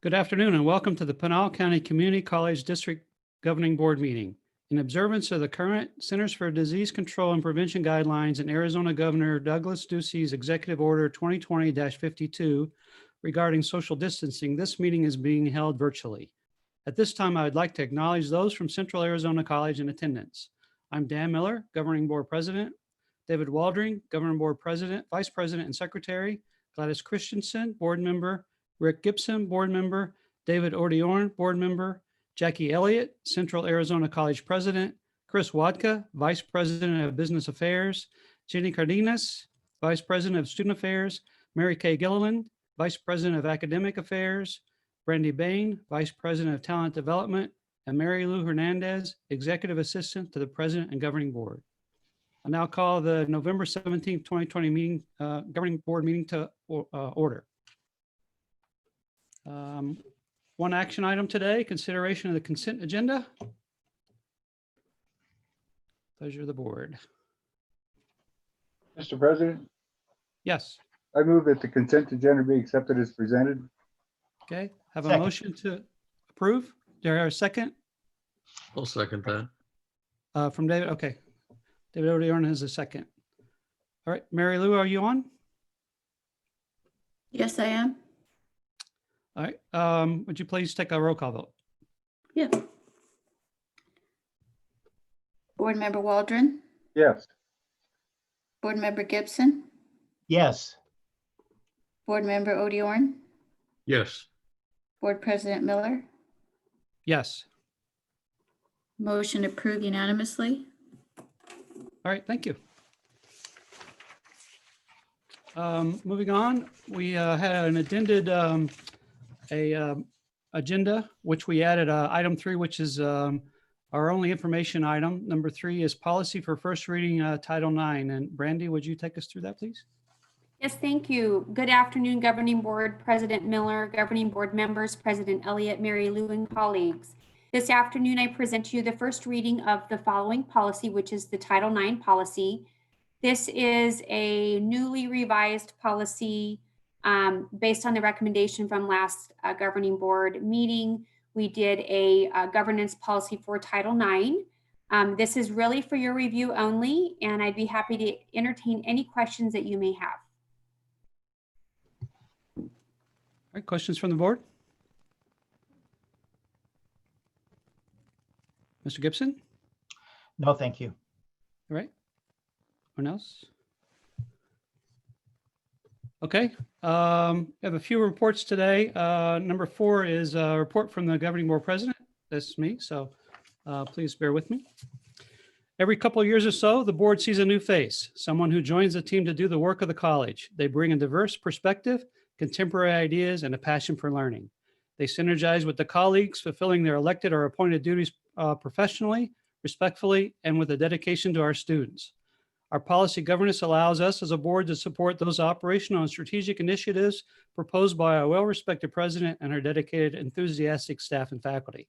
Good afternoon and welcome to the Pinal County Community College District Governing Board meeting. In observance of the current Centers for Disease Control and Prevention guidelines and Arizona Governor Douglas Ducey's Executive Order 2020-52 regarding social distancing, this meeting is being held virtually. At this time, I would like to acknowledge those from Central Arizona College in attendance. I'm Dan Miller, Governing Board President, David Waldring, Governing Board President, Vice President and Secretary, Gladys Christensen, Board Member, Rick Gibson, Board Member, David Ordeorn, Board Member, Jackie Elliott, Central Arizona College President, Chris Wadka, Vice President of Business Affairs, Jenny Cardenas, Vice President of Student Affairs, Mary Kay Gilliland, Vice President of Academic Affairs, Brandy Bain, Vice President of Talent Development, and Mary Lou Hernandez, Executive Assistant to the President and Governing Board. I now call the November 17th, 2020 meeting, Governing Board meeting to order. One action item today, consideration of the consent agenda. Pleasure of the board. Mr. President, Yes. I move that the consent agenda be accepted as presented. Okay. Have a Second. motion to approve. Do I hear a second? I'll second that. From David. Okay. David Odeorn has a second. All right. Mary Lou, are you on? Yes, I am. All right. Would you please take a roll call vote? Yeah. Board Member Waldron, Yes. Board Member Gibson, Yes. Board Member Odeorn, Yes. Board President Miller. Yes. Motion approved unanimously. All right. Thank you. Moving on, we had an addended agenda, which we added item 3, which is our only information item. Number 3 is policy for first reading Title IX. And Brandy, would you take us through that, please? Yes, thank you. Good afternoon, Governing Board President Miller, Governing Board members, President Elliott, Mary Lou, and colleagues. This afternoon, I present to you the first reading of the following policy, which is the Title IX policy. This is a newly revised policy based on the recommendation from last Governing Board meeting. We did a governance policy for Title IX. This is really for your review only, and I'd be happy to entertain any questions that you may have. All right. Questions from the board? Mr. Gibson? No, thank you. All right. Anyone else? Okay. We have a few reports today. Number 4 is a report from the Governing Board President. That's me, so please bear with me. Every couple of years or so, the board sees a new face, someone who joins the team to do the work of the college. They bring a diverse perspective, contemporary ideas, and a passion for learning. They synergize with the colleagues, fulfilling their elected or appointed duties professionally, respectfully, and with a dedication to our students. Our policy governance allows us as a board to support those operational and strategic initiatives proposed by our well-respected president and our dedicated, enthusiastic staff and faculty.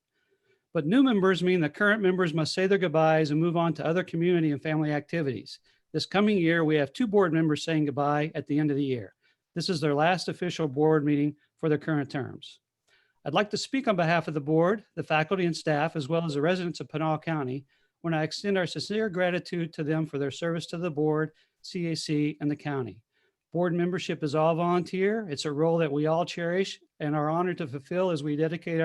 But new members mean that current members must say their goodbyes and move on to other community and family activities. This coming year, we have 2 board members saying goodbye at the end of the year. This is their last official board meeting for their current terms. I'd like to speak on behalf of the board, the faculty and staff, as well as the residents of Pinal County, when I extend our sincere gratitude to them for their service to the board, CAC, and the county. Board membership is all volunteer. It's a role that we all cherish and are honored to fulfill as we dedicate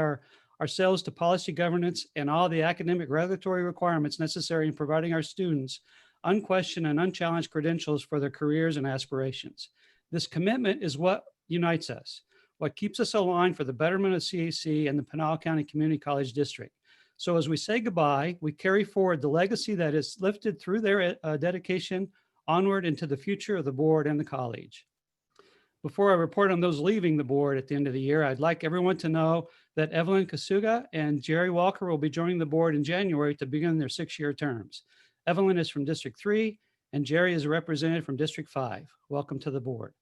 ourselves to policy governance and all the academic regulatory requirements necessary in providing our students unquestioned and unchallenged credentials for their careers and aspirations. This commitment is what unites us, what keeps us aligned for the betterment of CAC and the Pinal County Community College District. So as we say goodbye, we carry forward the legacy that is lifted through their dedication onward into the future of the board and the college. Before I report on those leaving the board at the end of the year, I'd like everyone to know that Evelyn Kasuga and Jerry Walker will be joining the board in January to begin their 6-year terms. Evelyn is from District 3 and Jerry is a representative from District 5. Welcome to the board.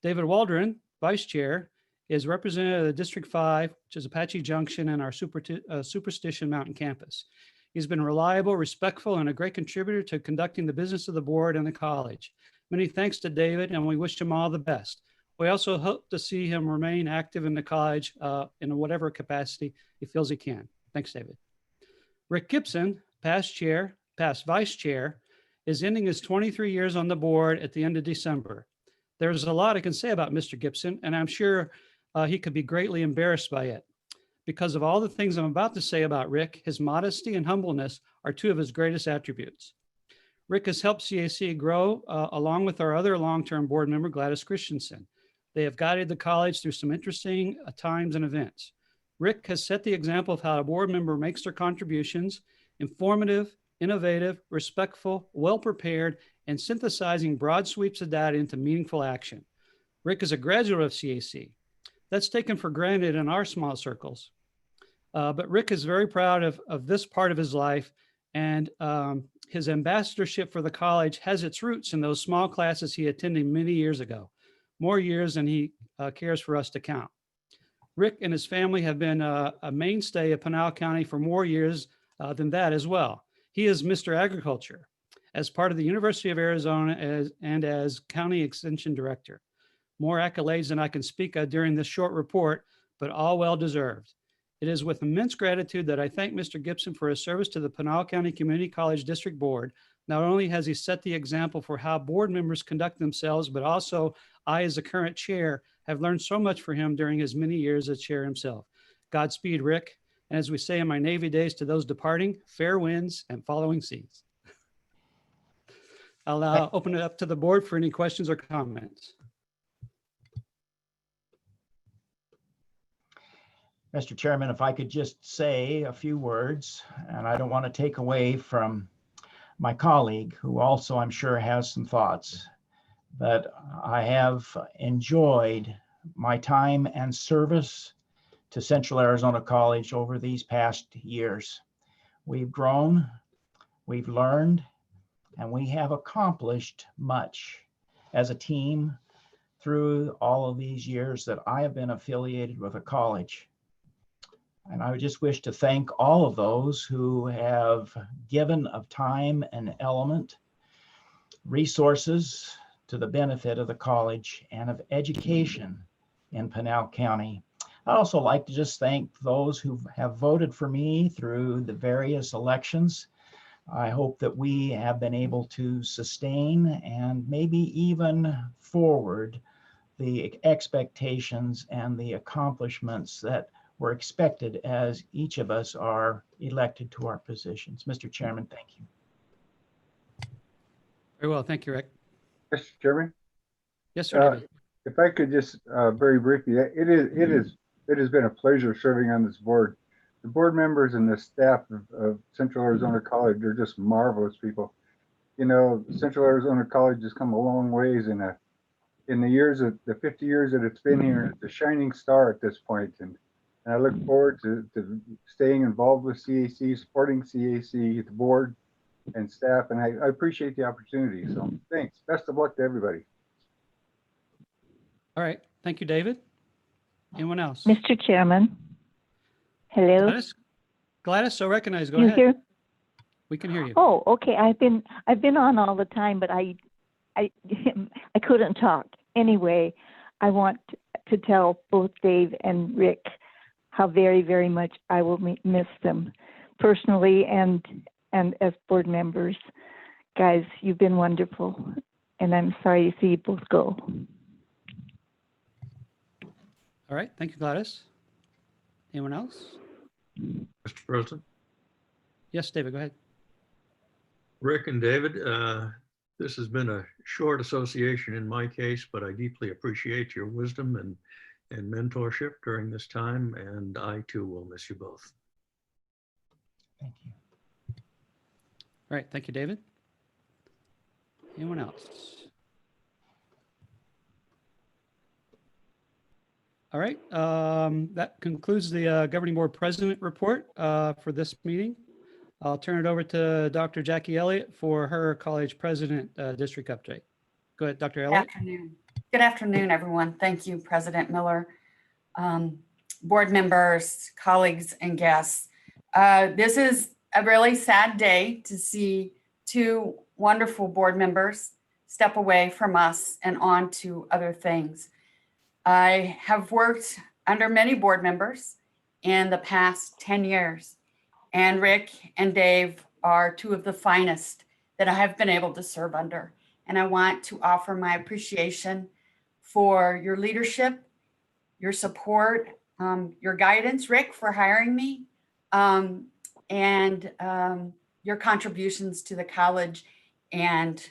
David Waldron, Vice Chair, is representative of the District 5, which is Apache Junction and our Superstition Mountain campus. He's been reliable, respectful, and a great contributor to conducting the business of the board and the college. Many thanks to David, and we wish him all the best. We also hope to see him remain active in the college in whatever capacity he feels he can. Thanks, David. Rick Gibson, past vice chair, is ending his 23 years on the board at the end of December. There's a lot I can say about Mr. Gibson, and I'm sure he could be greatly embarrassed by it. Because of all the things I'm about to say about Rick, his modesty and humbleness are two of his greatest attributes. Rick has helped CAC grow along with our other long-term board member, Gladys Christensen. They have guided the college through some interesting times and events. Rick has set the example of how a board member makes their contributions informative, innovative, respectful, well-prepared, and synthesizing broad sweeps of data into meaningful action. Rick is a graduate of CAC. That's taken for granted in our small circles. But Rick is very proud of this part of his life, and his ambassadorship for the college has its roots in those small classes he attended many years ago, more years than he cares for us to count. Rick and his family have been a mainstay of Pinal County for more years than that as well. He is Mr. Agriculture as part of the University of Arizona as County Extension Director. More accolades than I can speak of during this short report, but all well deserved. It is with immense gratitude that I thank Mr. Gibson for his service to the Pinal County Community College District Board. Not only has he set the example for how board members conduct themselves, but also I, as the current chair, have learned so much from him during his many years as chair himself. Godspeed, Rick. And as we say in my Navy days to those departing, fair winds and following seas. I'll open it up to the board for any questions or comments. Mr. Chairman, if I could just say a few words, and I don't want to take away from my colleague, who also I'm sure has some thoughts, but I have enjoyed my time and service to Central Arizona College over these past years. We've grown, we've learned, and we have accomplished much as a team through all of these years that I have been affiliated with a college. And I would just wish to thank all of those who have given of time and element, resources to the benefit of the college and of education in Pinal County. I'd also like to just thank those who have voted for me through the various elections. I hope that we have been able to sustain and maybe even forward the expectations and the accomplishments that were expected as each of us are elected to our positions. Mr. Chairman, thank you. Very well. Thank you, Rick. Mr. Chairman, Yes, sir. David. if I could just very briefly, it has been a pleasure serving on this board. The board members and the staff of Central Arizona College are just marvelous people. You know, Central Arizona College has come a long ways in the years of the 50 years that it's been here. It's a shining star at this point, and I look forward to staying involved with CAC, supporting CAC, the board and staff, and I appreciate the opportunity. So thanks. Best of luck to everybody. All right. Thank you, David. Anyone else? Mr. Chairman. Hello. Gladys, so recognize. Go You ahead. hear? We can hear you. Oh, okay. I've been on all the time, but I couldn't talk. Anyway, I want to tell both Dave and Rick how very, very much I will miss them personally and as board members. Guys, you've been wonderful, and I'm sorry to see you both go. All right. Thank you, Gladys. Anyone else? Mr. President, Yes, David, go ahead. Rick and David, this has been a short association in my case, but I deeply appreciate your wisdom and mentorship during this time, and I too will miss you both. Thank you. All right. Thank you, David. Anyone else? All right. That concludes the governing board president report for this meeting. I'll turn it over to Dr. Jackie Elliott for her college president district update. Go ahead, Dr. Elliott. Good afternoon, everyone. Thank you, President Miller, board members, colleagues, and guests. This is a really sad day to see two wonderful board members step away from us and on to other things. I have worked under many board members in the past 10 years, and Rick and Dave are two of the finest that I have been able to serve under. And I want to offer my appreciation for your leadership, your support, your guidance, Rick, for hiring me, and your contributions to the college and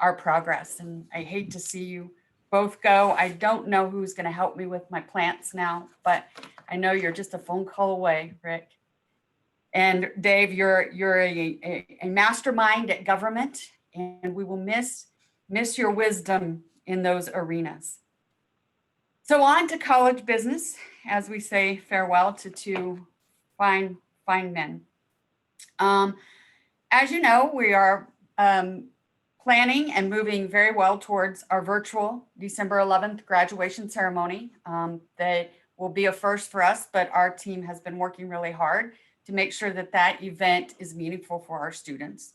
our progress. And I hate to see you both go. I don't know who's going to help me with my plants now, but I know you're just a phone call away, Rick. And Dave, you're a mastermind at government, and we will miss your wisdom in those arenas. So on to college business, as we say farewell to two fine men. As you know, we are planning and moving very well towards our virtual December 11th graduation ceremony. That will be a first for us, but our team has been working really hard to make sure that that event is meaningful for our students.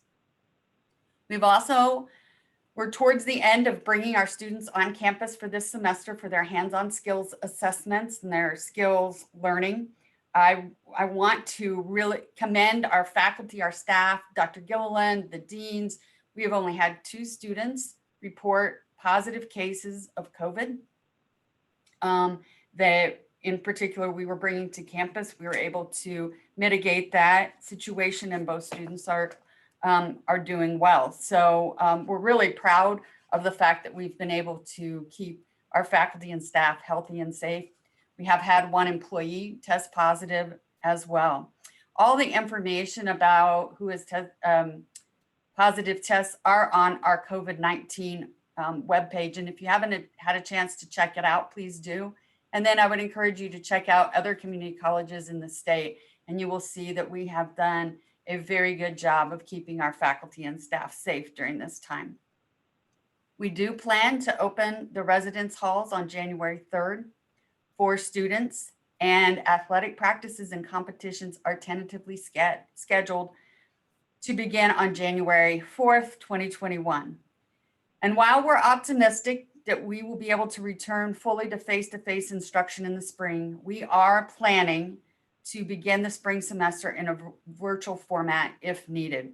We're towards the end of bringing our students on campus for this semester for their hands-on skills assessments and their skills learning. I want to really commend our faculty, our staff, Dr. Gilliland, the deans. We have only had 2 students report positive cases of COVID that in particular we were bringing to campus. We were able to mitigate that situation, and both students are doing well. So we're really proud of the fact that we've been able to keep our faculty and staff healthy and safe. We have had 1 employee test positive as well. All the information about who has positive tests are on our COVID-19 webpage. And if you haven't had a chance to check it out, please do. And then I would encourage you to check out other community colleges in the state, and you will see that we have done a very good job of keeping our faculty and staff safe during this time. We do plan to open the residence halls on January 3rd for students, and athletic practices and competitions are tentatively scheduled to begin on January 4th, 2021. And while we're optimistic that we will be able to return fully to face-to-face instruction in the spring, we are planning to begin the spring semester in a virtual format if needed.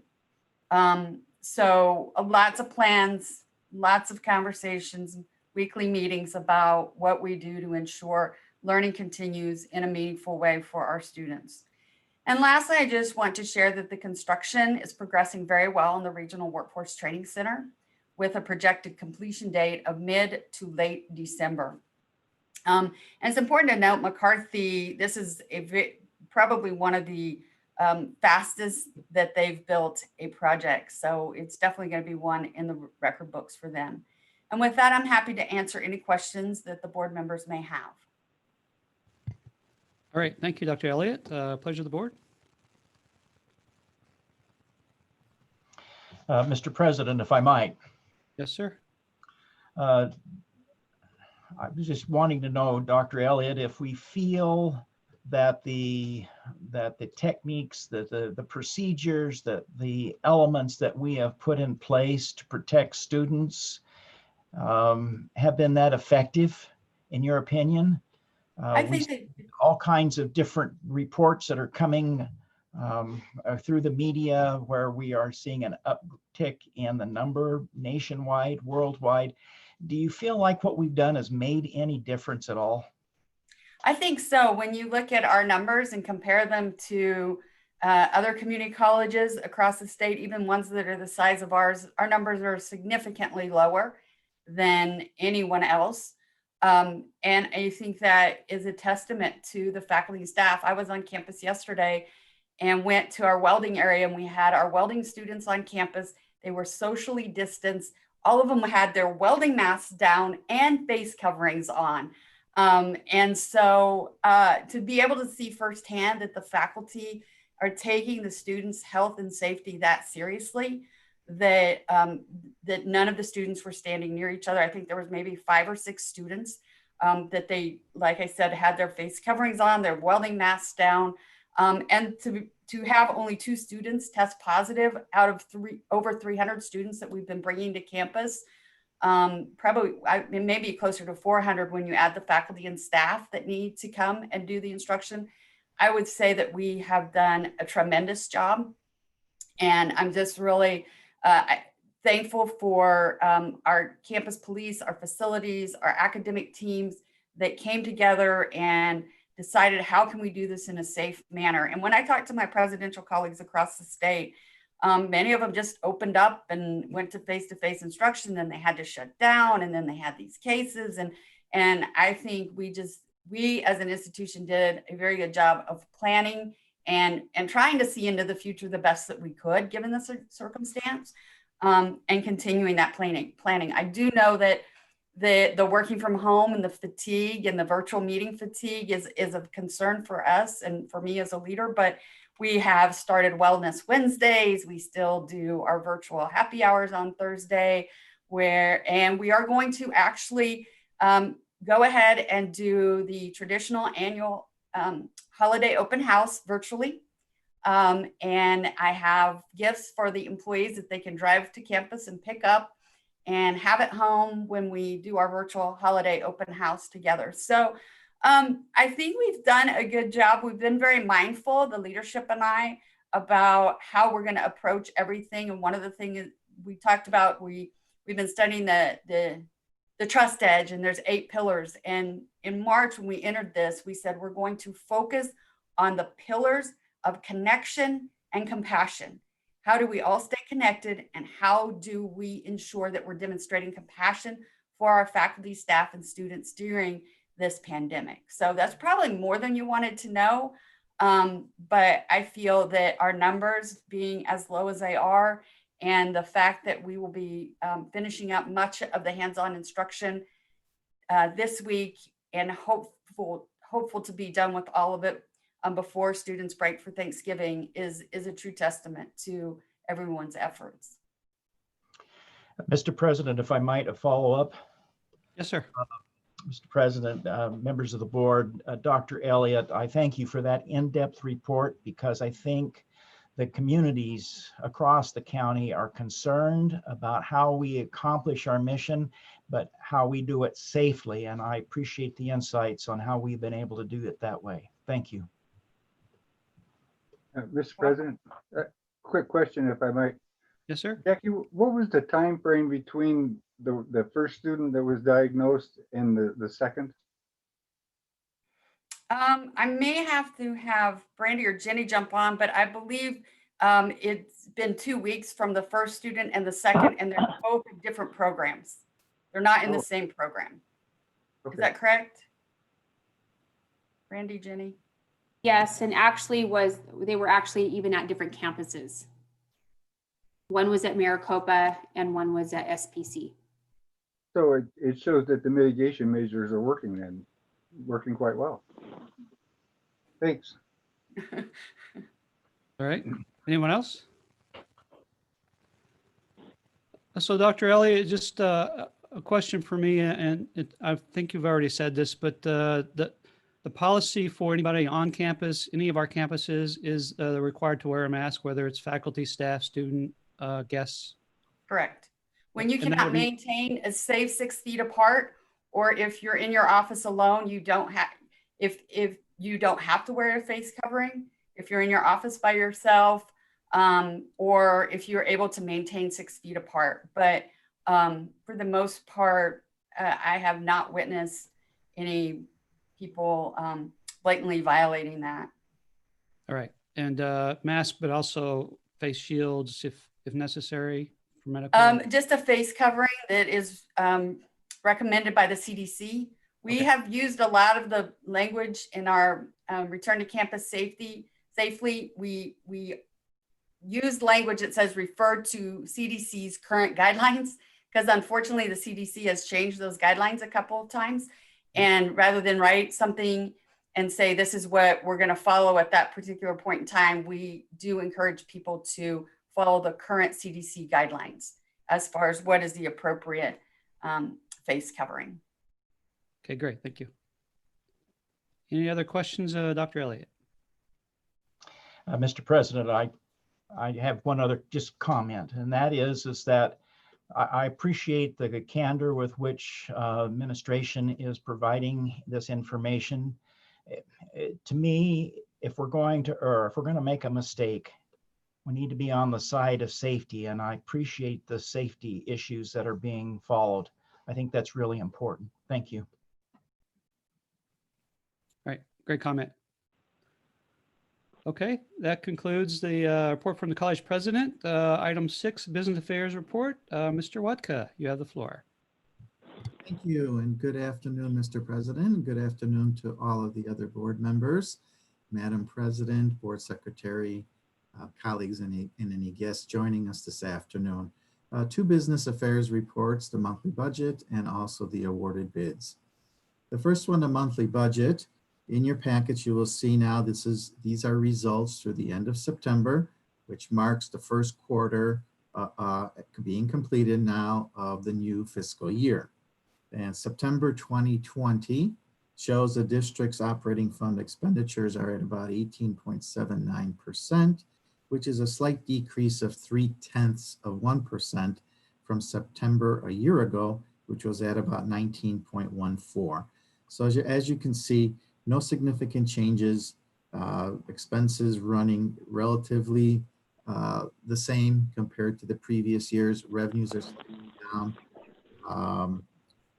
So lots of plans, lots of conversations, weekly meetings about what we do to ensure learning continues in a meaningful way for our students. And lastly, I just want to share that the construction is progressing very well in the Regional Workforce Training Center with a projected completion date of mid to late December. And it's important to note McCarthy, this is probably one of the fastest that they've built a project. So it's definitely going to be one in the record books for them. And with that, I'm happy to answer any questions that the board members may have. All right, thank you, Dr. Elliott. Pleasure of the board. Mr. President, if I might. Yes, sir. I was just wanting to know, Dr. Elliott, if we feel that the techniques, the procedures, the elements that we have put in place to protect students have been that effective, in your opinion? I think that all kinds of different reports that are coming through the media where we are seeing an uptick in the number nationwide, worldwide. Do you feel like what we've done has made any difference at all? I think so. When you look at our numbers and compare them to other community colleges across the state, even ones that are the size of ours, our numbers are significantly lower than anyone else. And I think that is a testament to the faculty and staff. I was on campus yesterday and went to our welding area, and we had our welding students on campus. They were socially distanced. All of them had their welding masks down and face coverings on. And so to be able to see firsthand that the faculty are taking the students' health and safety that seriously, that that none of the students were standing near each other. I think there was maybe 5 or 6 students that they, like I said, had their face coverings on, their welding masks down. And to have only 2 students test positive out of over 300 students that we've been bringing to campus, Probably it may be closer to 400 when you add the faculty and staff that need to come and do the instruction. I would say that we have done a tremendous job. And I'm just really thankful for our campus police, our facilities, our academic teams that came together and decided how can we do this in a safe manner. And when I talked to my presidential colleagues across the state, many of them just opened up and went to face-to-face instruction, then they had to shut down, and then they had these cases. And I think we as an institution did a very good job of planning and trying to see into the future the best that we could, given the circumstance, and continuing that planning. I do know that the working from home and the fatigue and the virtual meeting fatigue is of concern for us and for me as a leader, but we have started Wellness Wednesdays. We still do our virtual happy hours on Thursday, and we are going to actually go ahead and do the traditional annual holiday open house virtually. And I have gifts for the employees that they can drive to campus and pick up and have at home when we do our virtual holiday open house together. So I think we've done a good job. We've been very mindful, the leadership and I, about how we're going to approach everything. And one of the things we talked about, we've been studying the trust edge, and there's 8 pillars. And in March, when we entered this, we said we're going to focus on the pillars of connection and compassion. How do we all stay connected, and how do we ensure that we're demonstrating compassion for our faculty, staff, and students during this pandemic? So that's probably more than you wanted to know. But I feel that our numbers being as low as they are, and the fact that we will be finishing up much of the hands-on instruction this week, and hopeful to be done with all of it before students break for Thanksgiving is a true testament to everyone's efforts. Mr. President, if I might, a follow-up. Yes, sir. Mr. President, members of the board, Dr. Elliott, I thank you for that in-depth report, because I think the communities across the county are concerned about how we accomplish our mission, but how we do it safely. And I appreciate the insights on how we've been able to do it that way. Thank you. Mr. President, quick question, if I might. Yes, sir. Jackie, what was the time frame between the first student that was diagnosed and the second? I may have to have Brandy or Jenny jump on, but I believe it's been 2 weeks from the first student and the second, and they're both in different programs. They're not in the same program. Is Okay. that correct? Brandy, Jenny? Yes, and they were actually even at different campuses. One was at Maricopa and one was at SPC. So it shows that the mitigation measures are working quite well. Thanks. All right. Anyone else? So Dr. Elliott, just a question for me, and I think you've already said this, but the policy for anybody on campus, any of our campuses, is they're required to wear a mask, whether it's faculty, staff, student, guests. Correct. When you And that cannot would be- maintain a safe 6 feet apart, or if you're in your office alone, you don't have, if you don't have to wear a face covering, if you're in your office by yourself, or if you're able to maintain 6 feet apart. But for the most part, I have not witnessed any people blatantly violating that. All right. And mask, but also face shields if necessary for medical. Just a face covering that is recommended by the CDC. We Okay. have used a lot of the language in our return to campus safely. We use language that says refer to CDC's current guidelines, because unfortunately the CDC has changed those guidelines a couple of times. And rather than write something and say, this is what we're going to follow at that particular point in time, we do encourage people to follow the current CDC guidelines as far as what is the appropriate face covering. Okay, great. Thank you. Any other questions, Dr. Elliott? Mr. President, I have one other just comment, and that is that I appreciate the candor with which administration is providing this information. To me, if we're going to err, if we're going to make a mistake, we need to be on the side of safety, and I appreciate the safety issues that are being followed. I think that's really important. Thank you. All right, great comment. Okay, that concludes the report from the college president. Item 6, business affairs report. Mr. Watka, you have the floor. Thank you, and good afternoon, Mr. President, and good afternoon to all of the other board members, Madam President, Board Secretary, colleagues, and any guests joining us this afternoon. 2 business affairs reports, the monthly budget and also the awarded bids. The first one, the monthly budget. In your package, you will see now these are results through the end of September, which marks the first quarter being completed now of the new fiscal year. And September 2020 shows the district's operating fund expenditures are at about 18.79%, which is a slight decrease of 0.3% from September a year ago, which was at about 19.14. So as you can see, no significant changes, expenses running relatively the same compared to the previous years. Revenues are slightly down.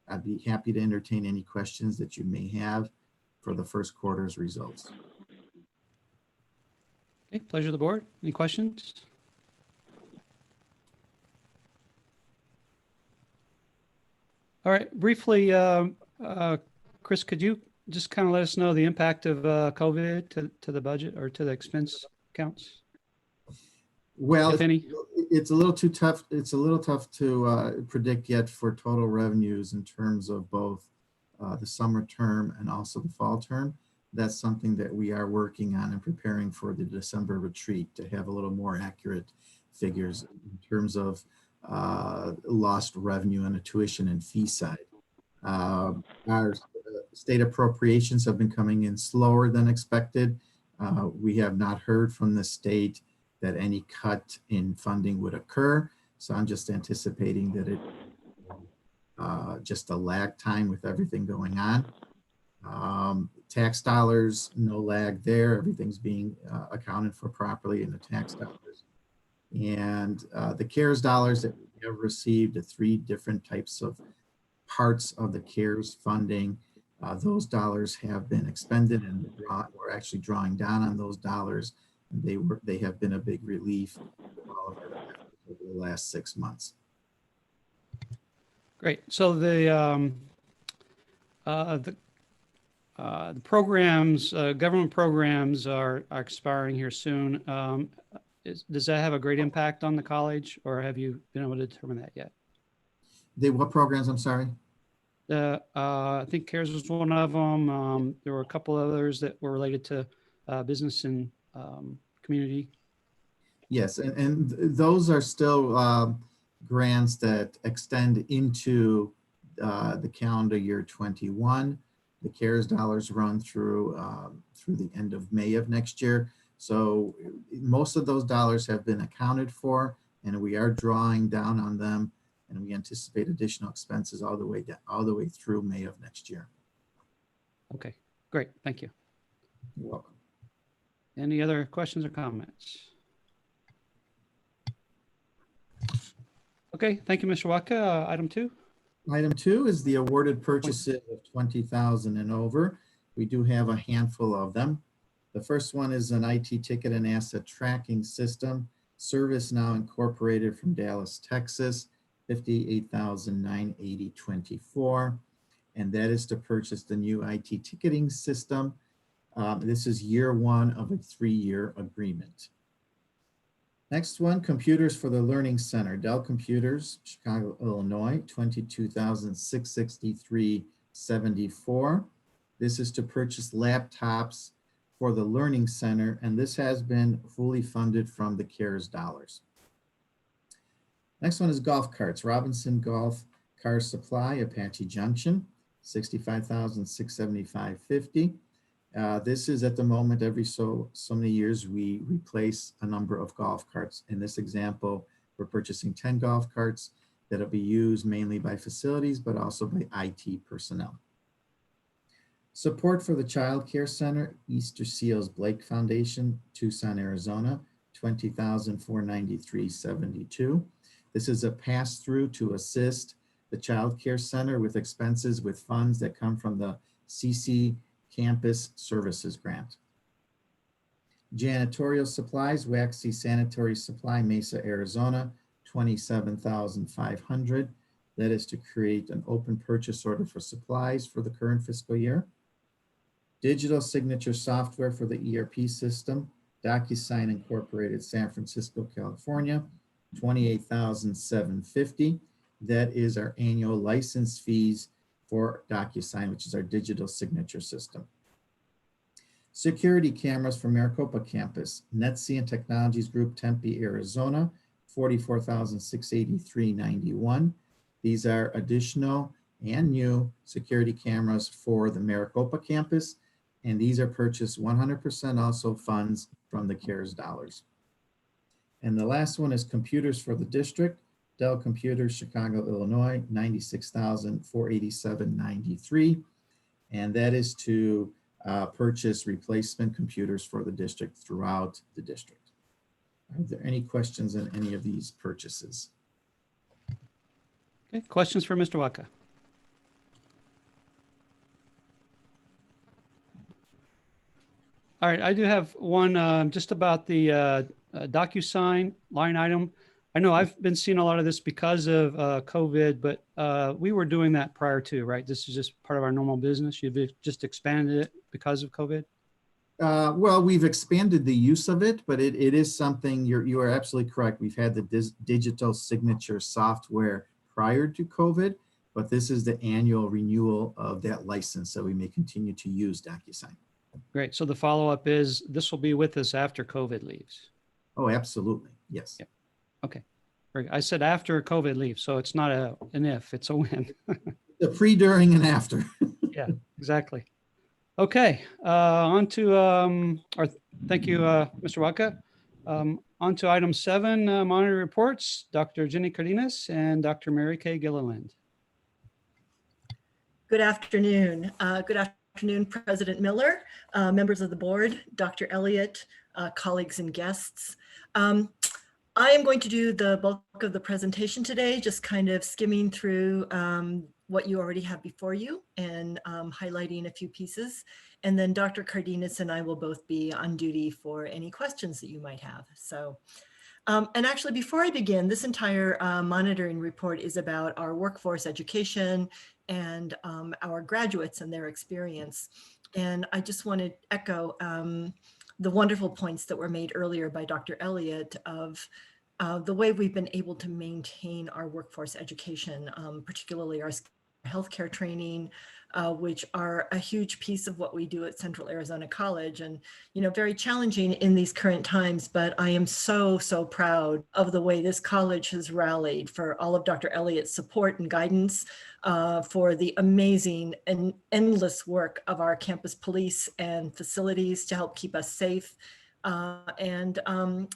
I'd be happy to entertain any questions that you may have for the first quarter's results. Okay, pleasure of the board. Any questions? All right, briefly, Chris, could you just kind of let us know the impact of COVID to the budget or to the expense counts, Well, if any? it's a little too tough. It's a little tough to predict yet for total revenues in terms of both the summer term and also the fall term. That's something that we are working on and preparing for the December retreat to have a little more accurate figures in terms of lost revenue on the tuition and fee side. Our state appropriations have been coming in slower than expected. We have not heard from the state that any cut in funding would occur. So I'm just anticipating that it just a lag time with everything going on. Tax dollars, no lag there. Everything's being accounted for properly in the tax dollars. And the CARES dollars that we have received, the 3 different types of parts of the CARES funding, those dollars have been expended, and we're actually drawing down on those dollars. And they have been a big relief for all of our efforts over the last 6 months. Great. So the programs, government programs are expiring here soon. Does that have a great impact on the college, or have you been able to determine that yet? What programs, I'm sorry? I think CARES was one of them. There were a couple others that were related to business and community. Yes, and those are still grants that extend into the calendar year 21. The CARES dollars run through the end of May of next year. So most of those dollars have been accounted for, and we are drawing down on them, and we anticipate additional expenses all the way through May of next year. Okay, great. Thank you. You're welcome. Any other questions or comments? Okay, thank you, Mr. Watka. Item 2. Item 2 is the awarded purchases of 20,000 and over. We do have a handful of them. The first one is an IT ticket and asset tracking system, ServiceNow Incorporated from Dallas, Texas, $58,980.24. And that is to purchase the new IT ticketing system. This is year 1 of a 3-year agreement. Next one, computers for the Learning Center, Dell Computers, Chicago, Illinois, $22,663.74. This is to purchase laptops for the Learning Center, and this has been fully funded from the CARES dollars. Next one is golf carts, Robinson Golf Car Supply, Apache Junction, $65,675.50. This is at the moment, every so many years, we replace a number of golf carts. In this example, we're purchasing 10 golf carts. that'll be used mainly by facilities, but also by IT personnel. Support for the Child Care Center, Easter Seals Blake Foundation, Tucson, Arizona, $20,493.72. This is a pass-through to assist the Child Care Center with expenses with funds that come from the CC Campus Services Grant. Janitorial supplies, Waxy Sanitary Supply, Mesa, Arizona, $27,500. That is to create an open purchase order for supplies for the current fiscal year. Digital signature software for the ERP system, DocuSign Incorporated, San Francisco, California, $28,750. That is our annual license fees for DocuSign, which is our digital signature system. Security cameras for Maricopa campus, Netzian Technologies Group, Tempe, Arizona, $44,683.91. These are additional and new security cameras for the Maricopa campus, and these are purchased 100% also funds from the CARES dollars. And the last one is computers for the district, Dell Computers, Chicago, Illinois, $96,487.93. And that is to purchase replacement computers for the district throughout the district. Are there any questions on any of these purchases? Okay, questions for Mr. Waka? All right, I do have one just about the DocuSign line item. I know I've been seeing a lot of this because of COVID, but we were doing that prior to, right? This is just part of our normal business. You've just expanded it because of COVID? Well, we've expanded the use of it, but it is something, you are absolutely correct. We've had the digital signature software prior to COVID, but this is the annual renewal of that license, so we may continue to use DocuSign. Great. So the follow-up is this will be with us after COVID leaves. Oh, absolutely. Yes. Yep. Okay. I said after COVID leaves, so it's not an if, it's a when. The pre, during, and after. Yeah, exactly. Okay, on to thank you, Mr. Waka. On to item 7, monitor reports, Dr. Jenny Cardenas and Dr. Mary Kay Gilliland. Good afternoon. Good afternoon, President Miller, members of the board, Dr. Elliott, colleagues and guests. I am going to do the bulk of the presentation today, just kind of skimming through what you already have before you and highlighting a few pieces. And then Dr. Cardenas and I will both be on duty for any questions that you might have. So, and actually before I begin, this entire monitoring report is about our workforce education and our graduates and their experience. And I just want to echo the wonderful points that were made earlier by Dr. Elliott of the way we've been able to maintain our workforce education, particularly our healthcare training, which are a huge piece of what we do at Central Arizona College, and very challenging in these current times. But I am so proud of the way this college has rallied for all of Dr. Elliott's support and guidance, for the amazing and endless work of our campus police and facilities to help keep us safe, and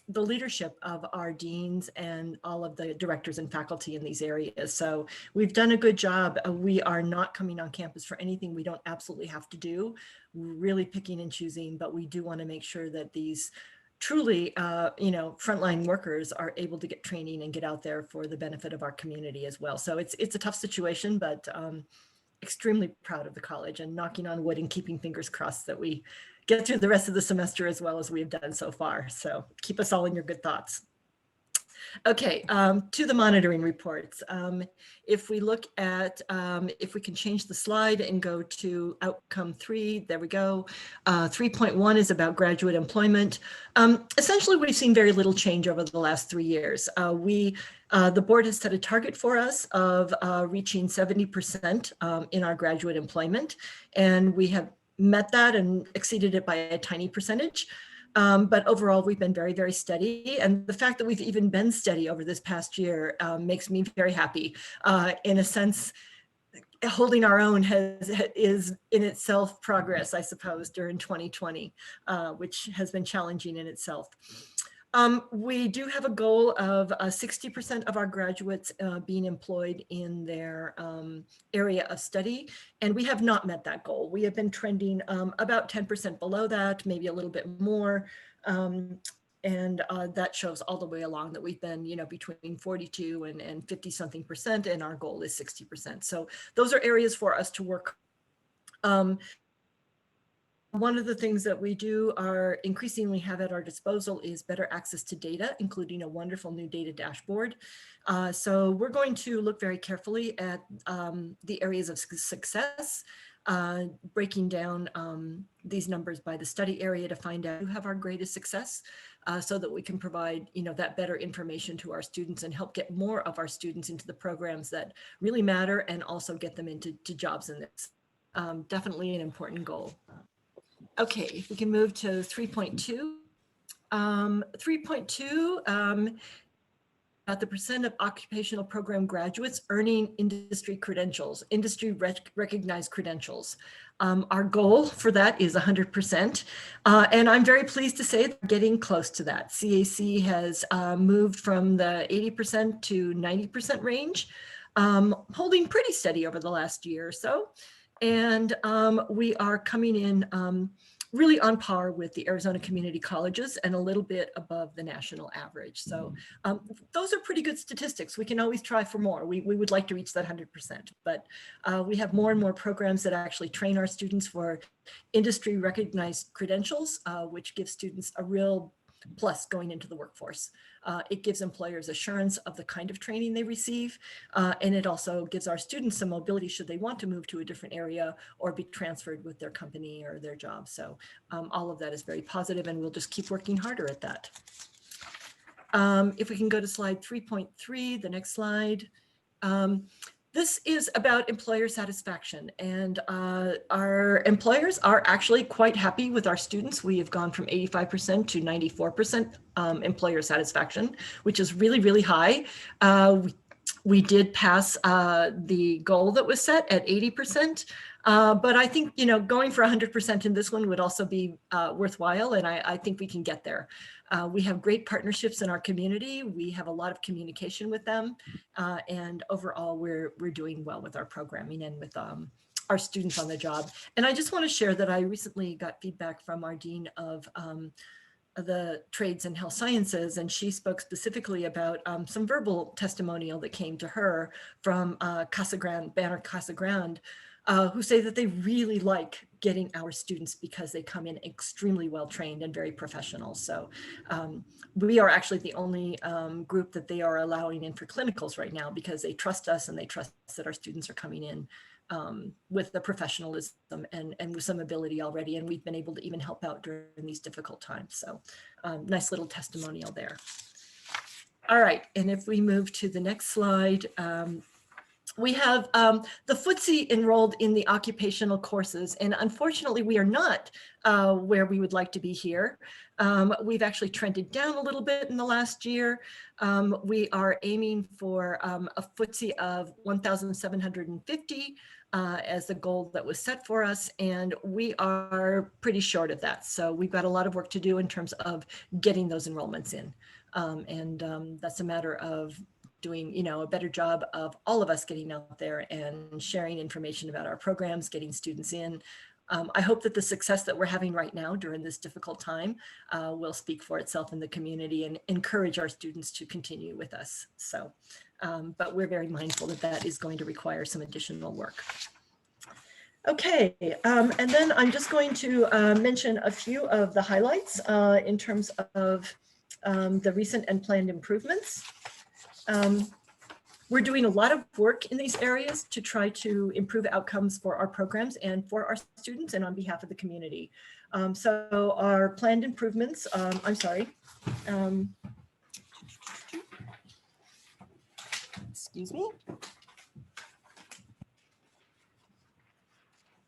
the leadership of our deans and all of the directors and faculty in these areas. So we've done a good job. We are not coming on campus for anything we don't absolutely have to do. We're really picking and choosing, but we do want to make sure that these truly, frontline workers are able to get training and get out there for the benefit of our community as well. So it's a tough situation, but extremely proud of the college and knocking on wood and keeping fingers crossed that we get through the rest of the semester as well as we've done so far. So keep us all in your good thoughts. Okay, to the monitoring reports. If we look at, if we can change the slide and go to outcome 3, there we go. 3.1 is about graduate employment. Essentially, we've seen very little change over the last 3 years. The board has set a target for us of reaching 70% in our graduate employment, and we have met that and exceeded it by a tiny percentage. But overall, we've been very steady. And the fact that we've even been steady over this past year makes me very happy. In a sense, holding our own is in itself progress, I suppose, during 2020, which has been challenging in itself. We do have a goal of 60% of our graduates being employed in their area of study, and we have not met that goal. We have been trending about 10% below that, maybe a little bit more. And that shows all the way along that we've been, between 42 and 50 something percent, and our goal is 60%. So those are areas for us to work. One of the things that we do increasingly have at our disposal is better access to data, including a wonderful new data dashboard. So we're going to look very carefully at the areas of success, breaking down these numbers by the study area to find out who have our greatest success, so that we can provide, that better information to our students and help get more of our students into the programs that really matter, and also get them into jobs in this. Definitely an important goal. Okay, if we can move to 3.2. 3.2, about the percent of occupational program graduates earning industry credentials, industry recognized credentials. Our goal for that is 100%. And I'm very pleased to say that we're getting close to that. CAC has moved from the 80% to 90% range, holding pretty steady over the last year or so. And we are coming in really on par with the Arizona community colleges and a little bit above the national average. So those are pretty good statistics. We can always try for more. We would like to reach that 100%, but we have more and more programs that actually train our students for industry recognized credentials, which gives students a real plus going into the workforce. It gives employers assurance of the kind of training they receive, and it also gives our students some mobility should they want to move to a different area or be transferred with their company or their job. So all of that is very positive, and we'll just keep working harder at that. If we can go to slide 3.3, the next slide. This is about employer satisfaction, and our employers are actually quite happy with our students. We have gone from 85% to 94% employer satisfaction, which is really, really high. We did pass the goal that was set at 80%, but I think, going for 100% in this one would also be worthwhile, and I think we can get there. We have great partnerships in our community. We have a lot of communication with them, and overall we're doing well with our programming and with our students on the job. And I just want to share that I recently got feedback from our dean of the trades and health sciences, and she spoke specifically about some verbal testimonial that came to her from Casa Grande, Banner Casa Grande, who say that they really like getting our students because they come in extremely well trained and very professional. So we are actually the only group that they are allowing in for clinicals right now, because they trust us and they trust that our students are coming in with the professionalism and with some ability already. And we've been able to even help out during these difficult times. So nice little testimonial there. All right, and if we move to the next slide, we have the FTSE enrolled in the occupational courses, and unfortunately we are not where we would like to be here. We've actually trended down a little bit in the last year. We are aiming for a FTSE of 1,750 as the goal that was set for us, and we are pretty short of that. So we've got a lot of work to do in terms of getting those enrollments in, and that's a matter of doing, a better job of all of us getting out there and sharing information about our programs, getting students in. I hope that the success that we're having right now during this difficult time will speak for itself in the community and encourage our students to continue with us. So, but we're very mindful that that is going to require some additional work. Okay, and then I'm just going to mention a few of the highlights in terms of the recent and planned improvements. We're doing a lot of work in these areas to try to improve outcomes for our programs and for our students and on behalf of the community. So our planned improvements, excuse me.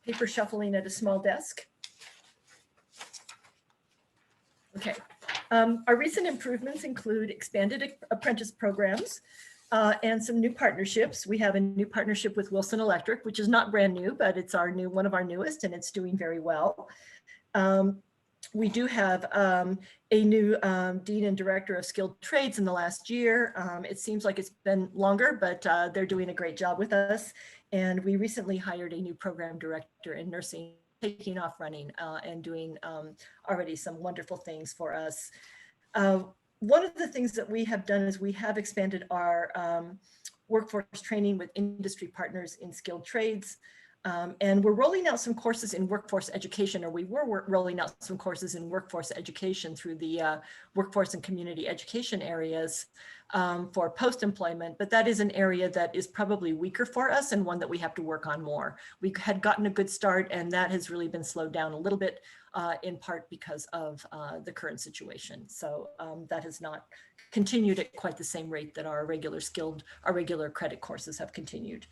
Paper shuffling at a small desk. Okay. Our recent improvements include expanded apprentice programs and some new partnerships. We have a new partnership with Wilson Electric, which is not brand new, but it's one of our newest, and it's doing very well. We do have a new Dean and Director of Skilled Trades in the last year. It seems like it's been longer, but they're doing a great job with us. And we recently hired a new Program Director in Nursing, taking off running and doing already some wonderful things for us. One of the things that we have done is we have expanded our workforce training with industry partners in skilled trades. And we're rolling out some courses in workforce education, or we were rolling out some courses in workforce education through the workforce and community education areas for post-employment, but that is an area that is probably weaker for us and one that we have to work on more. We had gotten a good start, and that has really been slowed down a little bit, in part because of the current situation. So that has not continued at quite the same rate that our regular credit courses have continued.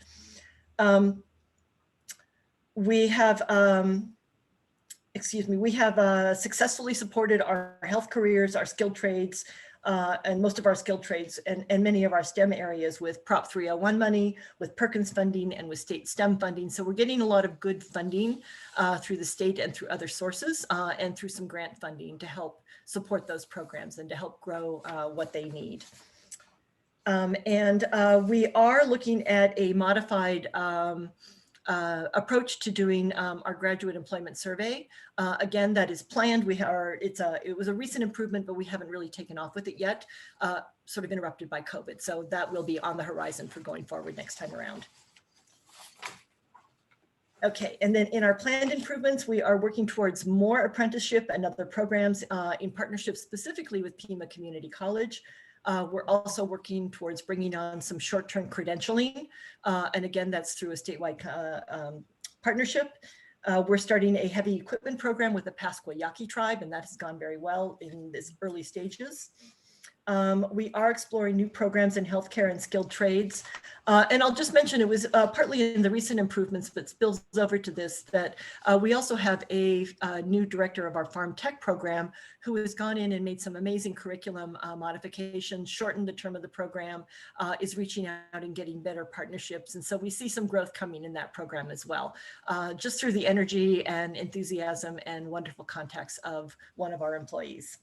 We have, we have successfully supported our health careers, our skilled trades, and most of our skilled trades and many of our STEM areas with Prop 301 money, with Perkins funding, and with state STEM funding. So we're getting a lot of good funding through the state and through other sources and through some grant funding to help support those programs and to help grow what they need. We are looking at a modified approach to doing our graduate employment survey. Again, that is planned. It was a recent improvement, but we haven't really taken off with it yet, sort of interrupted by COVID. So that will be on the horizon for going forward next time around. Okay, and then in our planned improvements, we are working towards more apprenticeship and other programs in partnership specifically with Pima Community College. We're also working towards bringing on some short-term credentialing. And again, that's through a statewide partnership. We're starting a heavy equipment program with the Pascua Yaqui tribe, and that has gone very well in this early stages. We are exploring new programs in healthcare and skilled trades. And I'll just mention, it was partly in the recent improvements, but spills over to this, that we also have a new director of our farm tech program who has gone in and made some amazing curriculum modifications, shortened the term of the program, is reaching out and getting better partnerships. And so we see some growth coming in that program as well, just through the energy and enthusiasm and wonderful contacts of one of our employees.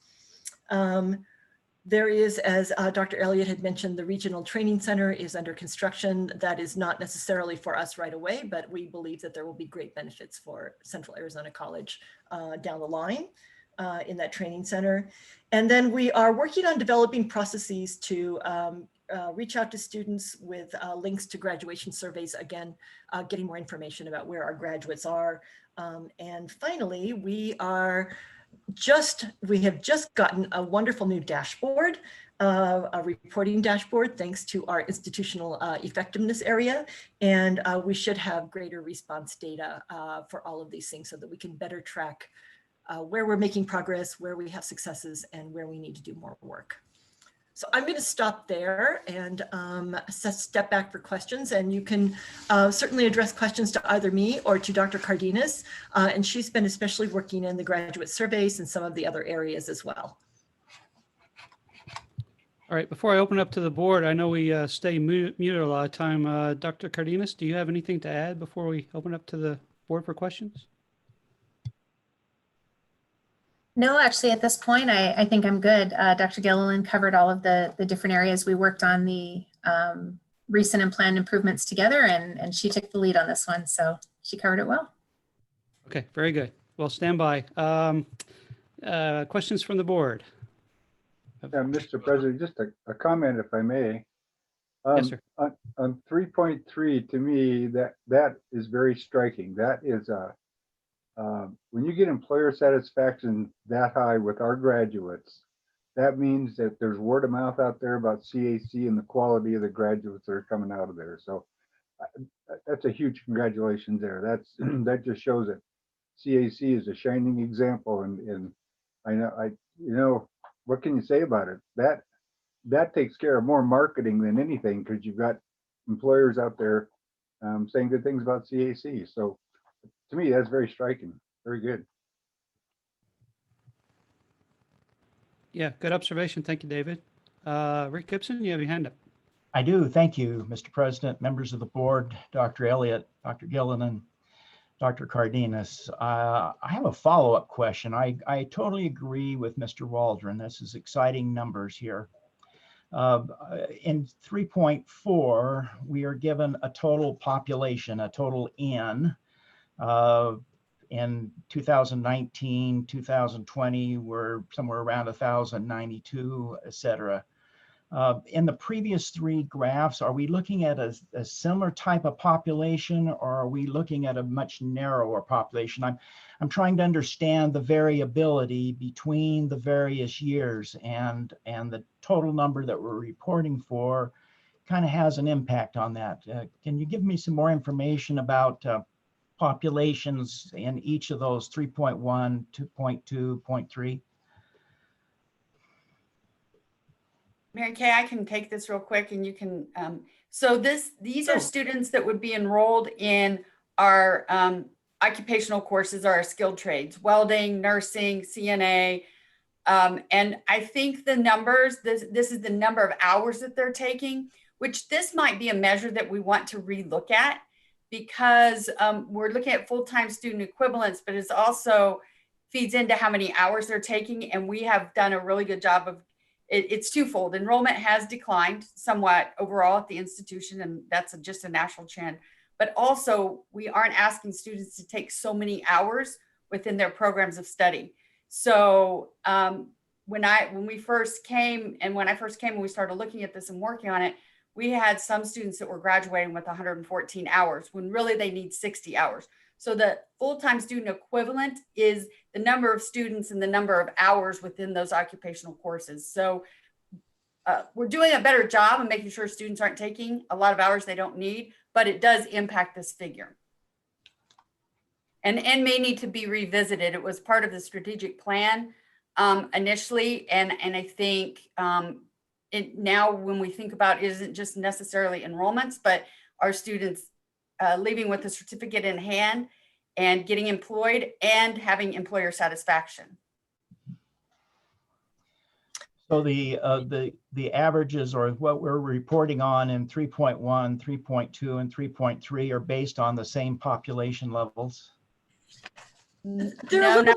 There is, as Dr. Elliott had mentioned, the Regional Training Center is under construction. That is not necessarily for us right away, but we believe that there will be great benefits for Central Arizona College down the line in that training center. And then we are working on developing processes to reach out to students with links to graduation surveys, again, getting more information about where our graduates are. And finally, we have just gotten a wonderful new dashboard, a reporting dashboard, thanks to our institutional effectiveness area. And we should have greater response data for all of these things so that we can better track where we're making progress, where we have successes, and where we need to do more work. So I'm going to stop there and step back for questions, and you can certainly address questions to either me or to Dr. Cardenas, and she's been especially working in the graduate surveys and some of the other areas as well. All right, before I open up to the board, I know we stay muted a lot of time. Dr. Cardenas, do you have anything to add before we open up to the board for questions? No, actually, at this point, I think I'm good. Dr. Gilliland covered all of the different areas. We worked on the recent and planned improvements together, and she took the lead on this one, so she covered it well. Okay, very good. Well, stand by. Questions from the board? Mr. President, just a comment, if I may. Yes, sir. On 3.3, to me, that is very striking. That is when you get employer satisfaction that high with our graduates, that means that there's word of mouth out there about CAC and the quality of the graduates that are coming out of there. So that's a huge congratulations there. That just shows that CAC is a shining example, and I know what can you say about it? That takes care of more marketing than anything, because you've got employers out there saying good things about CAC. So to me, that's very striking. Very good. Yeah, good observation. Thank you, David. Rick Gibson, you have your hand up. I do. Thank you, Mr. President, members of the board, Dr. Elliott, Dr. Gilliland. Dr. Cardenas. I have a follow-up question. I totally agree with Mr. Waldron. This is exciting numbers here. In 3.4, we are given a total population, a total N. In 2019, 2020, we're somewhere around 1,092, et cetera. In the previous three graphs, are we looking at a similar type of population, or are we looking at a much narrower population? I'm trying to understand the variability between the various years, and the total number that we're reporting for kind of has an impact on that. Can you give me some more information about populations in each of those 3.1, 2.2, 0.3? Mary Kay, I can take this real quick and you can, so these are students that would be enrolled in our occupational courses, our skilled trades, welding, nursing, CNA. And I think the numbers, this is the number of hours that they're taking, which this might be a measure that we want to relook at, because we're looking at full-time student equivalents, but it's also feeds into how many hours they're taking. And we have done a really good job of it's twofold. Enrollment has declined somewhat overall at the institution, and that's just a national trend. But also, we aren't asking students to take so many hours within their programs of study. So when I first came and we started looking at this and working on it, we had some students that were graduating with 114 hours when really they need 60 hours. So the full-time student equivalent is the number of students and the number of hours within those occupational courses. So we're doing a better job of making sure students aren't taking a lot of hours they don't need, but it does impact this figure. And may need to be revisited. It was part of the strategic plan initially, and I think now when we think about it isn't just necessarily enrollments, but our students leaving with a certificate in hand and getting employed and having employer satisfaction. So the averages, or what we're reporting on in 3.1, 3.2, and 3.3 are based on the same population levels? They're a little bit,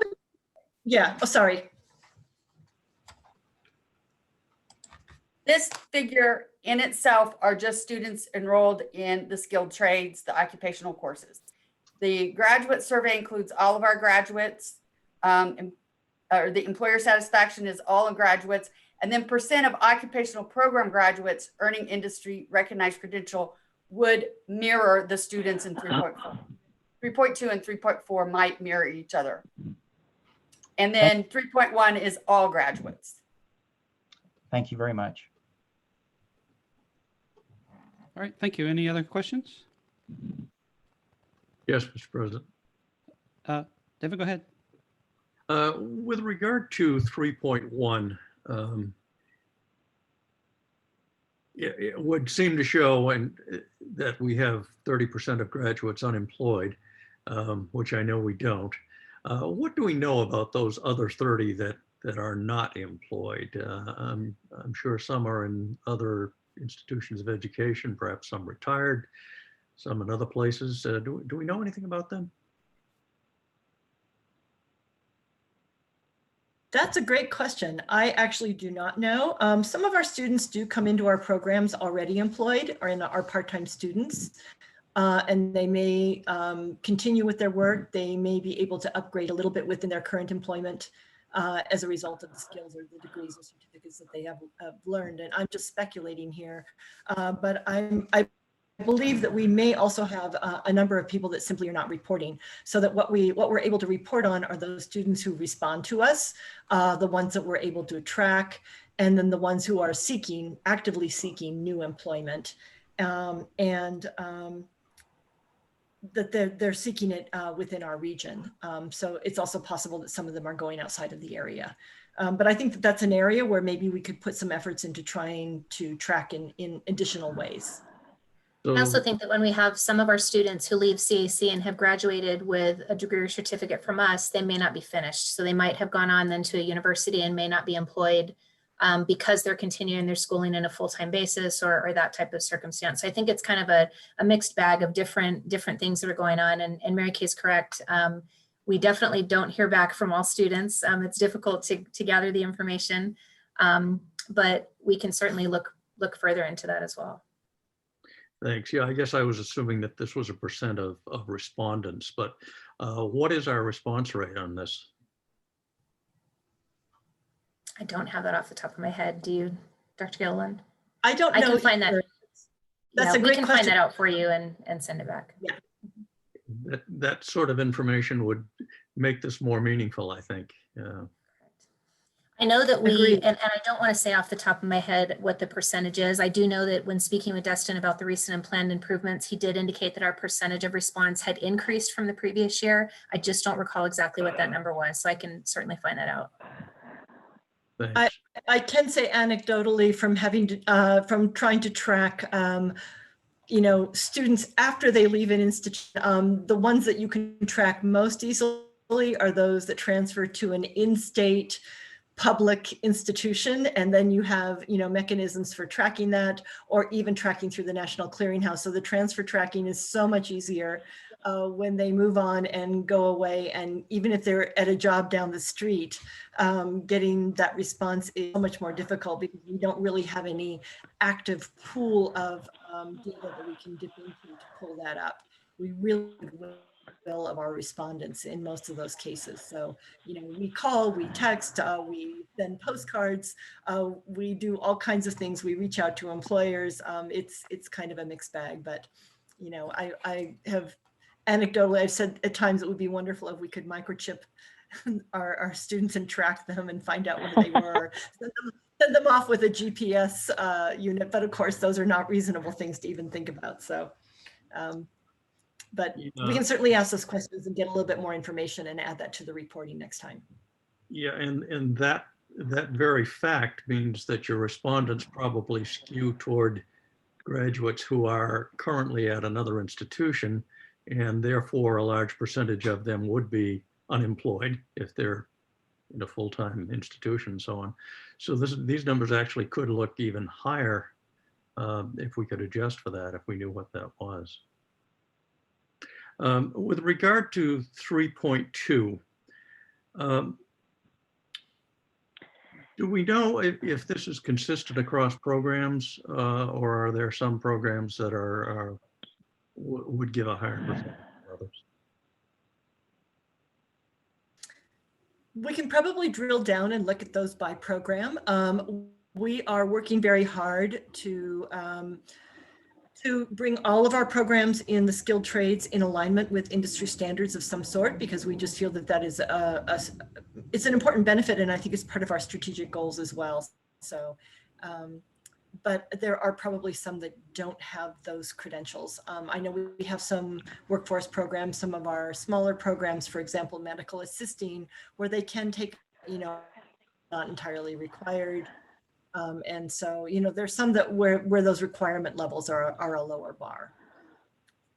yeah, oh, sorry. This figure in itself are just students enrolled in the skilled trades, the occupational courses. The graduate survey includes all of our graduates, or the employer satisfaction is all in graduates, and then percent of occupational program graduates earning industry recognized credential would mirror the students in 3.4. 3.2 and 3.4 might mirror each other. And then 3.1 is all graduates. Thank you very much. All right, thank you. Any other questions? Yes, Mr. President. David, go ahead. With regard to 3.1, it would seem to show that we have 30% of graduates unemployed, which I know we don't. What do we know about those other 30 that are not employed? I'm sure some are in other institutions of education, perhaps some retired, some in other places. Do we know anything about them? That's a great question. I actually do not know. Some of our students do come into our programs already employed, or in our part-time students, and they may continue with their work. They may be able to upgrade a little bit within their current employment as a result of the skills or the degrees or certificates that they have learned. And I'm just speculating here, but I believe that we may also have a number of people that simply are not reporting, so that what we're able to report on are those students who respond to us, the ones that we're able to track, and then the ones who are actively seeking new employment, that they're seeking it within our region. So it's also possible that some of them are going outside of the area. But I think that that's an area where maybe we could put some efforts into trying to track in additional ways. So, I also think that when we have some of our students who leave CAC and have graduated with a degree or certificate from us, they may not be finished. So they might have gone on then to a university and may not be employed because they're continuing their schooling in a full-time basis or that type of circumstance. So I think it's kind of a mixed bag of different things that are going on. And Mary Kay's correct. We definitely don't hear back from all students. It's difficult to gather the information, but we can certainly look further into that as well. Thanks. Yeah, I guess I was assuming that this was a percent of respondents, but what is our response rate on this? I don't have that off the top of my head. Do you, Dr. Gilliland? I don't I know. can find that. either. That's Yeah, a we great can find question. that out for you and send it back. That sort of information would make this more meaningful, I think. I know that we, Agreed. and I don't want to say off the top of my head what the percentage is. I do know that when speaking with Destin about the recent and planned improvements, he did indicate that our percentage of response had increased from the previous year. I just don't recall exactly what that number was, so I can certainly find that out. Thanks. I can say anecdotally from having to, from trying to track, students after they leave an institution, the ones that you can track most easily are those that transfer to an in-state public institution, and then you have mechanisms for tracking that, or even tracking through the National Clearinghouse. So the transfer tracking is so much easier when they move on and go away, and even if they're at a job down the street, getting that response is so much more difficult because we don't really have any active pool of data that we can dip into to pull that up. We really will of our respondents in most of those cases. So, we call, we text, we send postcards, we do all kinds of things. We reach out to employers. It's kind of a mixed bag, but, I have anecdotally, I've said at times it would be wonderful if we could microchip our students and track them and find out where they were, send them off with a GPS unit. But of course, those are not reasonable things to even think about. So, but we can certainly ask those questions and get a little bit more information and add that to the reporting next time. Yeah, and that very fact means that your respondents probably skew toward graduates who are currently at another institution, and therefore a large percentage of them would be unemployed if they're in a full-time institution and so on. So these numbers actually could look even higher if we could adjust for that, if we knew what that was. With regard to 3.2, do we know if this is consistent across programs, or are there some programs that would give a higher percentage than others? We can probably drill down and look at those by program. We are working very hard to bring all of our programs in the skilled trades in alignment with industry standards of some sort, because we just feel that that is it's an important benefit, and I think it's part of our strategic goals as well. So, but there are probably some that don't have those credentials. I know we have some workforce programs, some of our smaller programs, for example, medical assisting, where they can take, not entirely required. And so, there's some that where those requirement levels are a lower bar.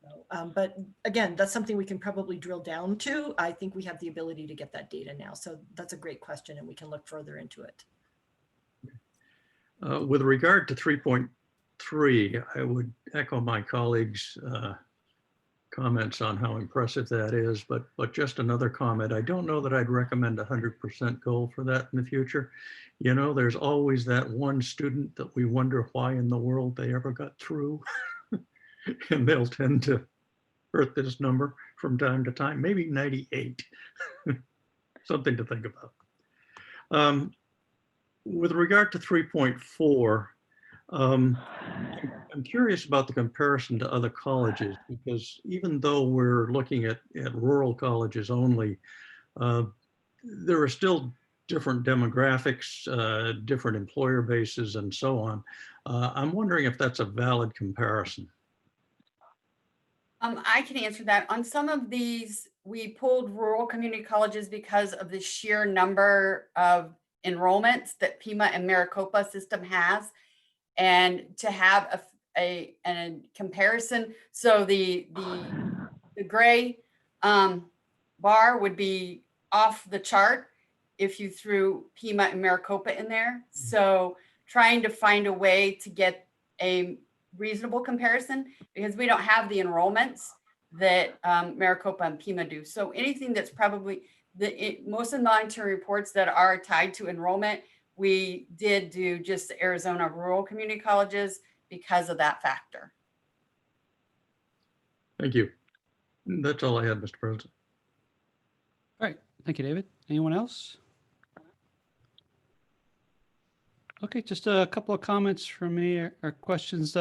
So, but again, that's something we can probably drill down to. I think we have the ability to get that data now. So that's a great question, and we can look further into it. With regard to 3.3, I would echo my colleagues' comments on how impressive that is, but just another comment. I don't know that I'd recommend a 100% goal for that in the future. There's always that one student that we wonder why in the world they ever got through. And they'll tend to hurt this number from time to time, maybe 98. Something to think about. With regard to 3.4, I'm curious about the comparison to other colleges, because even though we're looking at rural colleges only, there are still different demographics, different employer bases, and so on. I'm wondering if that's a valid comparison. I can answer that. On some of these, we pulled rural community colleges because of the sheer number of enrollments that Pima and Maricopa system has, and to have a comparison. So the gray bar would be off the chart, if you threw Pima and Maricopa in there. So trying to find a way to get a reasonable comparison, because we don't have the enrollments that Maricopa and Pima do. So anything that's probably most of the monitoring reports that are tied to enrollment, we did do just the Arizona rural community colleges because of that factor. Thank you. That's all I had, Mr. President. All right, thank you, David. Anyone else? Okay, just a couple of comments from me or questions.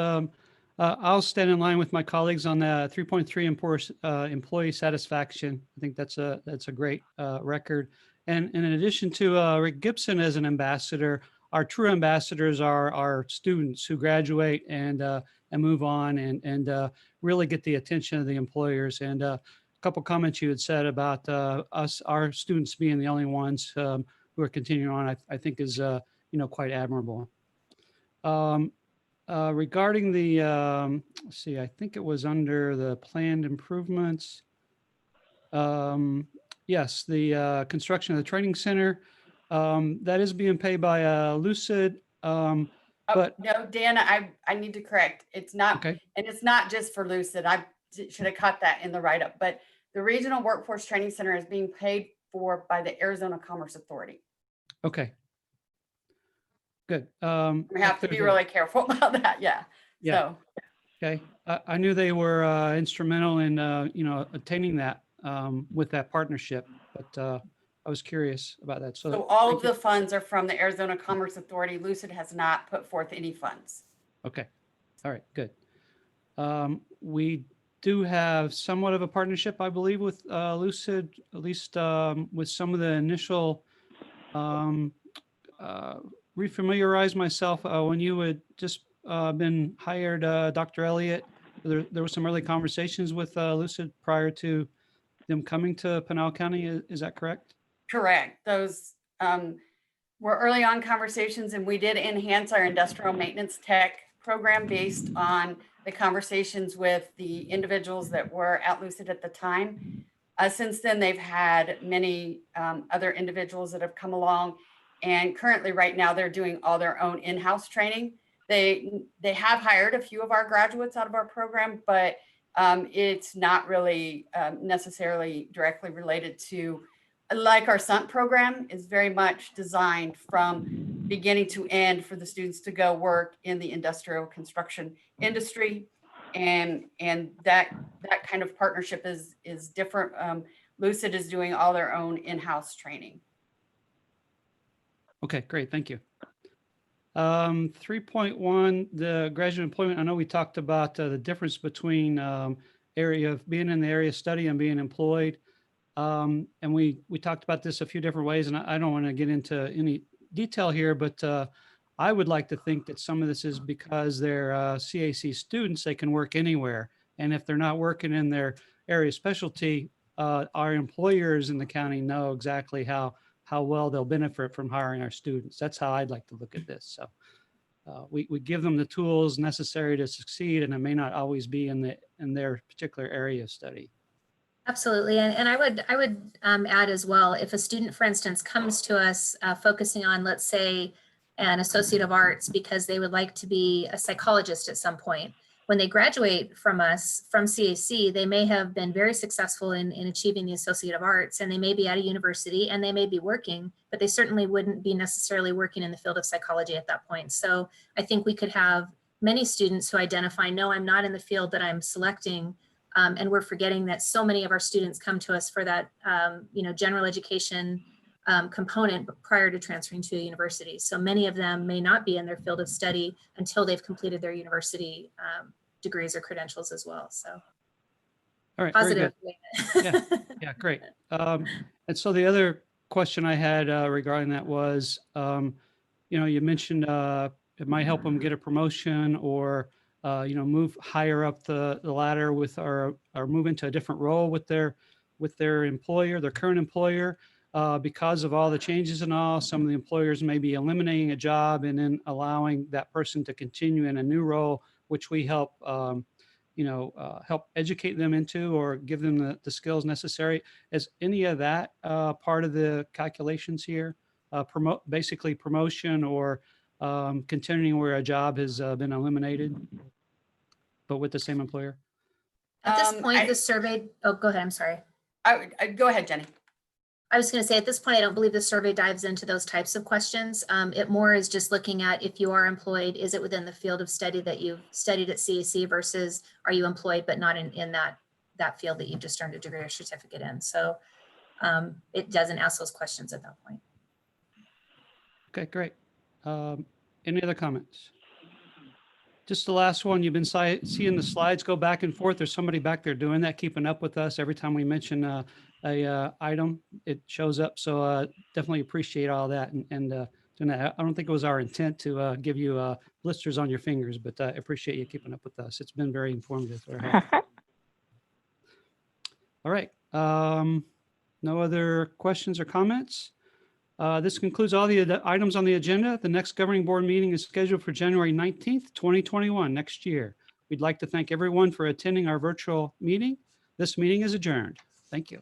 I'll stand in line with my colleagues on the 3.3 employee satisfaction. I think that's a great record. And in addition to Rick Gibson as an ambassador, our true ambassadors are our students who graduate and move on and really get the attention of the employers. And a couple comments you had said about our students being the only ones who are continuing on, I think is quite admirable. Regarding the, let's see, I think it was under the planned improvements. Yes, the construction of the training center, that is being paid by Lucid. But no, Dan, I need to correct. It's not, okay. And it's not just for Lucid. I should have caught that in the write-up, but the Regional Workforce Training Center is being paid for by the Arizona Commerce Authority. Okay. Good. We have to be really careful about that. Yeah. Yeah. So. Okay. I knew they were instrumental in, attaining that with that partnership, but I was curious about that. So all of the funds are from the Arizona Commerce Authority. Lucid has not put forth any funds. Okay. All right. Good. We do have somewhat of a partnership, I believe, with Lucid, at least with some of the initial refamiliarize myself when you had just been hired, Dr. Elliott. There were some early conversations with Lucid prior to them coming to Pinal County. Is that correct? Correct. Those were early on conversations, and we did enhance our industrial maintenance tech program based on the conversations with the individuals that were at Lucid at the time. Since then, they've had many other individuals that have come along. And currently right now they're doing all their own in-house training. They have hired a few of our graduates out of our program, but it's not really necessarily directly related to, like our SUNT program is very much designed from beginning to end for the students to go work in the industrial construction industry. And that kind of partnership is different. Lucid is doing all their own in-house training. Okay, great. Thank you. 3.1, the graduate employment. I know we talked about the difference between area of being in the area of study and being employed. And we talked about this a few different ways, and I don't want to get into any detail here, but I would like to think that some of this is because they're CAC students, they can work anywhere. And if they're not working in their area of specialty, our employers in the county know exactly how well they'll benefit from hiring our students. That's how I'd like to look at this. So we give them the tools necessary to succeed, and it may not always be in their particular area of study. Absolutely. And I would add as well, if a student, for instance, comes to us focusing on, let's say, an Associate of Arts because they would like to be a psychologist at some point. When they graduate from us, from CAC, they may have been very successful in achieving the Associate of Arts, and they may be at a university and they may be working, but they certainly wouldn't be necessarily working in the field of psychology at that point. So I think we could have many students who identify, no, I'm not in the field that I'm selecting. And we're forgetting that so many of our students come to us for that, general education component prior to transferring to a university. So many of them may not be in their field of study until they've completed their university degrees or credentials as well. So, all right, positive. Very good. Yeah, great. And so the other question I had regarding that was, you mentioned it might help them get a promotion or move higher up the ladder with or move into a different role with their employer, their current employer. Because of all the changes and all, some of the employers may be eliminating a job and then allowing that person to continue in a new role, which we help help educate them into or give them the skills necessary. Is any of that part of the calculations here? Basically promotion or continuing where a job has been eliminated, but with the same employer? At this point, I- the survey, oh, go ahead, I'm sorry. Go ahead, Jenny. I was going to say, at this point, I don't believe the survey dives into those types of questions. It more is just looking at if you are employed, is it within the field of study that you've studied at CAC versus are you employed but not in that field that you've just earned a degree or certificate in. So it doesn't ask those questions at that point. Okay, great. Any other comments? Just the last one, you've been seeing the slides go back and forth. There's somebody back there doing that, keeping up with us. Every time we mention a item, it shows up. So definitely appreciate all that. And I don't think it was our intent to give you blisters on your fingers, but I appreciate you keeping up with us. It's been very informative. Very helpful. All right. No other questions or comments? This concludes all the items on the agenda. The next governing board meeting is scheduled for January 19th, 2021, next year. We'd like to thank everyone for attending our virtual meeting. This meeting is adjourned. Thank you.